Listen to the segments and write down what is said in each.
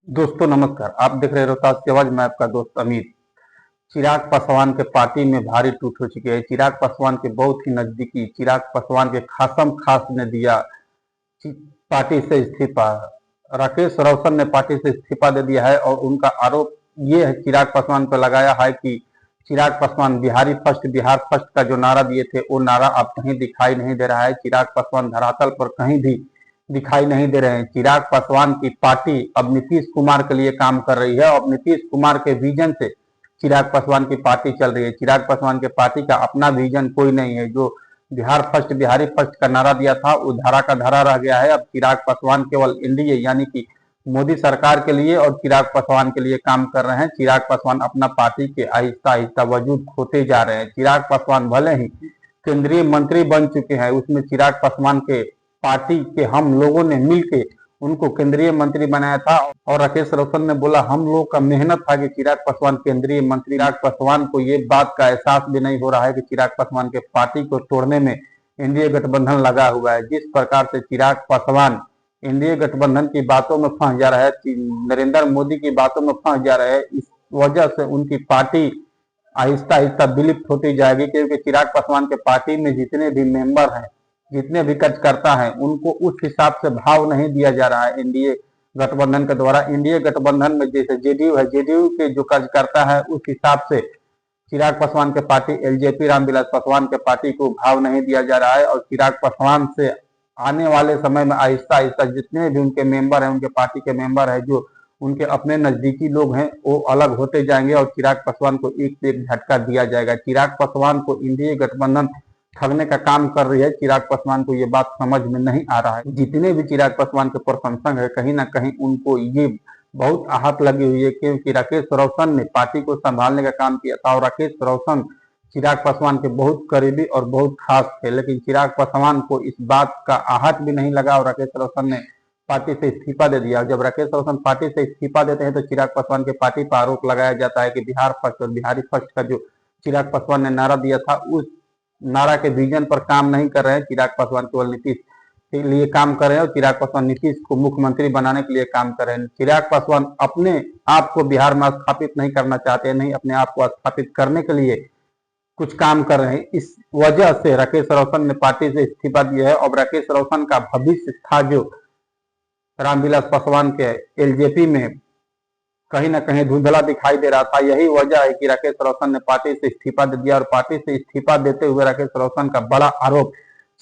दोस्तों नमस्कार। आप देख रहे हैं रोहतास की आवाज। मैं आपका दोस्त अमित। चिराग पासवान के पार्टी में भारी टूट हो चुकी है। चिराग पासवान के बहुत ही नजदीकी चिराग पासवान के खासम खास ने दिया पार्टी से इस्तीफा। राकेश रोशन ने पार्टी से इस्तीफा दे दिया है और उनका आरोप ये है चिराग पासवान पर लगाया है कि चिराग पासवान बिहारी फर्स्ट बिहार फर्स्ट का जो नारा दिए थे वो नारा अब कहीं दिखाई नहीं दे रहा है। चिराग पासवान धरातल पर कहीं भी दिखाई नहीं दे रहे हैं। चिराग पासवान की पार्टी अब नीतीश कुमार के लिए काम कर रही है और नीतीश कुमार के विजन से चिराग पासवान की पार्टी चल रही है। चिराग पासवान के पार्टी का अपना विजन कोई नहीं है। जो बिहार फर्स्ट बिहारी फर्स्ट का नारा दिया था वो धारा का धारा रह गया है। अब चिराग पासवान केवल एनडीए यानी कि मोदी सरकार के लिए और चिराग पासवान के लिए काम कर रहे हैं। चिराग पासवान अपना पार्टी के आहिस्ता आहिस्ता वजूद खोते जा रहे हैं। चिराग पासवान भले ही केंद्रीय मंत्री बन चुके हैं, उसमें चिराग पासवान के पार्टी के हम लोगों ने मिलके उनको केंद्रीय मंत्री बनाया था और राकेश रोशन ने बोला हम लोग का मेहनत था कि चिराग पासवान केंद्रीय मंत्री। चिराग पासवान को ये बात का एहसास भी नहीं हो रहा है कि चिराग पासवान के पार्टी को तोड़ने में एनडीए गठबंधन लगा हुआ है। जिस प्रकार से चिराग पासवान एनडीए गठबंधन की बातों में फंस जा रहा है, नरेंद्र मोदी की बातों में फंस जा रहा है, इस वजह से उनकी पार्टी आहिस्ता आहिस्ता विलुप्त होती जाएगी। क्योंकि चिराग पासवान के पार्टी में जितने भी मेंबर हैं, जितने भी कार्यकर्ता हैं, उनको उस हिसाब से भाव नहीं दिया जा रहा है एनडीए गठबंधन के द्वारा। एनडीए गठबंधन में जैसे जेडीयू है, जेडीयू के जो कार्यकर्ता है उस हिसाब से चिराग पासवान के पार्टी एलजेपी रामविलास पासवान के पार्टी को भाव नहीं दिया जा रहा है। और चिराग पासवान से आने वाले समय में आहिस्ता आहिस्ता जितने भी उनके मेंबर हैं, उनके पार्टी के मेंबर हैं, जो उनके अपने नजदीकी लोग हैं, वो अलग होते जाएंगे और चिराग पासवान को एक से एक झटका दिया जाएगा। चिराग पासवान को एनडीए गठबंधन ठगने का काम कर रही है। चिराग पासवान को ये बात समझ में नहीं आ रहा है। जितने भी चिराग पासवान के प्रशंसक है, कहीं ना कहीं उनको ये बहुत आहत लगी हुई है क्योंकि राकेश रोशन ने पार्टी को संभालने का काम किया था और राकेश रोशन चिराग पासवान के बहुत करीबी और बहुत खास थे। लेकिन चिराग पासवान को इस बात का आहत भी नहीं लगा और राकेश रोशन ने पार्टी से इस्तीफा दे दिया। जब राकेश रोशन पार्टी से इस्तीफा देते हैं तो चिराग पासवान के पार्टी पर आरोप लगाया जाता है कि बिहार फर्स्ट और बिहारी फर्स्ट का जो चिराग पासवान ने नारा दिया था उस नारा के विजन पर काम नहीं कर रहे हैं। चिराग पासवान केवल नीतीश के लिए काम कर रहे हैं और चिराग पासवान नीतीश को मुख्यमंत्री बनाने के लिए काम कर रहे हैं। चिराग पासवान अपने आप को बिहार में स्थापित नहीं करना चाहते, नहीं अपने आप को स्थापित करने के लिए कुछ काम कर रहे हैं। इस वजह से राकेश रोशन ने पार्टी से इस्तीफा दिया है। और राकेश रोशन का भविष्य था जो रामविलास पासवान के एलजेपी में कहीं ना कहीं धुंधला दिखाई दे रहा था। यही वजह है कि राकेश रोशन ने पार्टी से इस्तीफा दे दिया और पार्टी से इस्तीफा देते हुए राकेश रोशन का बड़ा आरोप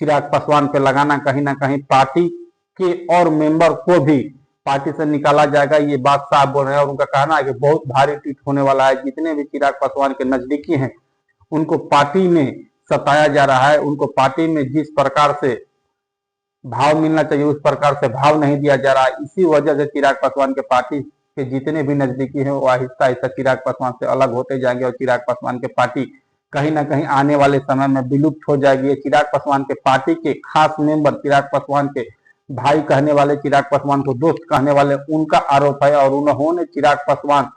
चिराग पासवान पे लगाना कहीं ना कहीं पार्टी के और मेंबर को भी पार्टी से निकाला जाएगा, ये बात साफ बोल रहे हैं। और उनका कहना है कि बहुत भारी पीठ होने वाला है। जितने भी चिराग पासवान के नजदीकी हैं उनको पार्टी में सताया जा रहा है। उनको पार्टी में जिस प्रकार से भाव मिलना चाहिए उस प्रकार से भाव नहीं दिया जा रहा है। इसी वजह से चिराग पासवान के पार्टी के जितने भी नजदीकी हैं वो आहिस्ता आहिस्ता चिराग पासवान से अलग होते जाएंगे और चिराग पासवान के पार्टी कहीं ना कहीं आने वाले समय में विलुप्त हो जाएगी। चिराग पासवान के पार्टी के खास मेंबर, चिराग पासवान के भाई कहने वाले, चिराग पासवान को दोस्त कहने वाले, उनका आरोप है। और उन्होंने चिराग पासवान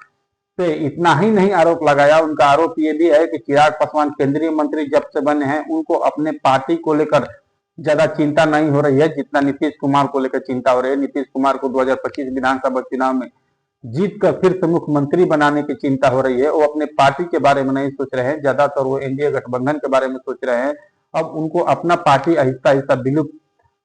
पे इतना ही नहीं आरोप लगाया, उनका आरोप ये भी है कि चिराग पासवान केंद्रीय मंत्री जब से बने हैं उनको अपने पार्टी को लेकर ज्यादा चिंता नहीं हो रही है जितना नीतीश कुमार को लेकर चिंता हो रही है। नीतीश कुमार को 2025 विधानसभा चुनाव में जीत कर फिर से मुख्यमंत्री बनाने की चिंता हो रही है। वो अपने पार्टी के बारे में नहीं सोच रहे हैं, ज्यादातर वो एनडीए गठबंधन के बारे में सोच रहे हैं। अब उनको अपना पार्टी आहिस्ता आहिस्ता विलुप्त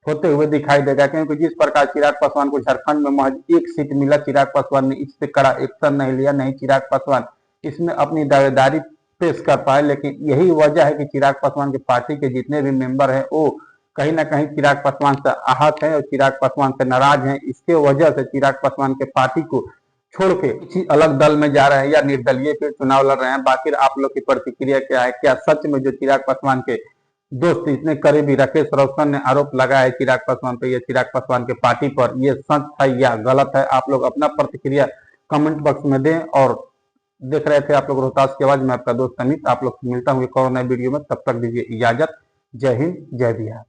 होते हुए दिखाई देगा क्योंकि जिस प्रकार चिराग पासवान को झारखंड में महज एक सीट मिला, चिराग पासवान ने इस पे कड़ा एक्शन नहीं लिया, नहीं चिराग पासवान इसमें अपनी दावेदारी पेश कर पाए। लेकिन यही वजह है कि चिराग पासवान के पार्टी के जितने भी मेंबर हैं वो कहीं ना कहीं चिराग पासवान से आहत है और चिराग पासवान से नाराज हैं। इसके वजह से चिराग पासवान के पार्टी को छोड़ के किसी अलग दल में जा रहे हैं या निर्दलीय पे चुनाव लड़ रहे हैं। बाकी आप लोग की प्रतिक्रिया क्या है? क्या सच में जो चिराग पासवान के दोस्त इतने करीबी राकेश रोशन ने आरोप लगाया है चिराग पासवान पे या चिराग पासवान के पार्टी पर, ये सच है या गलत है? आप लोग अपना प्रतिक्रिया कमेंट बॉक्स में दें। और देख रहे थे आप लोग रोहतास की आवाज, मैं आपका दोस्त अमित। आप लोग से मिलता हूँ एक और नए वीडियो में, तब तक दीजिए इजाजत। जय हिंद, जय बिहार।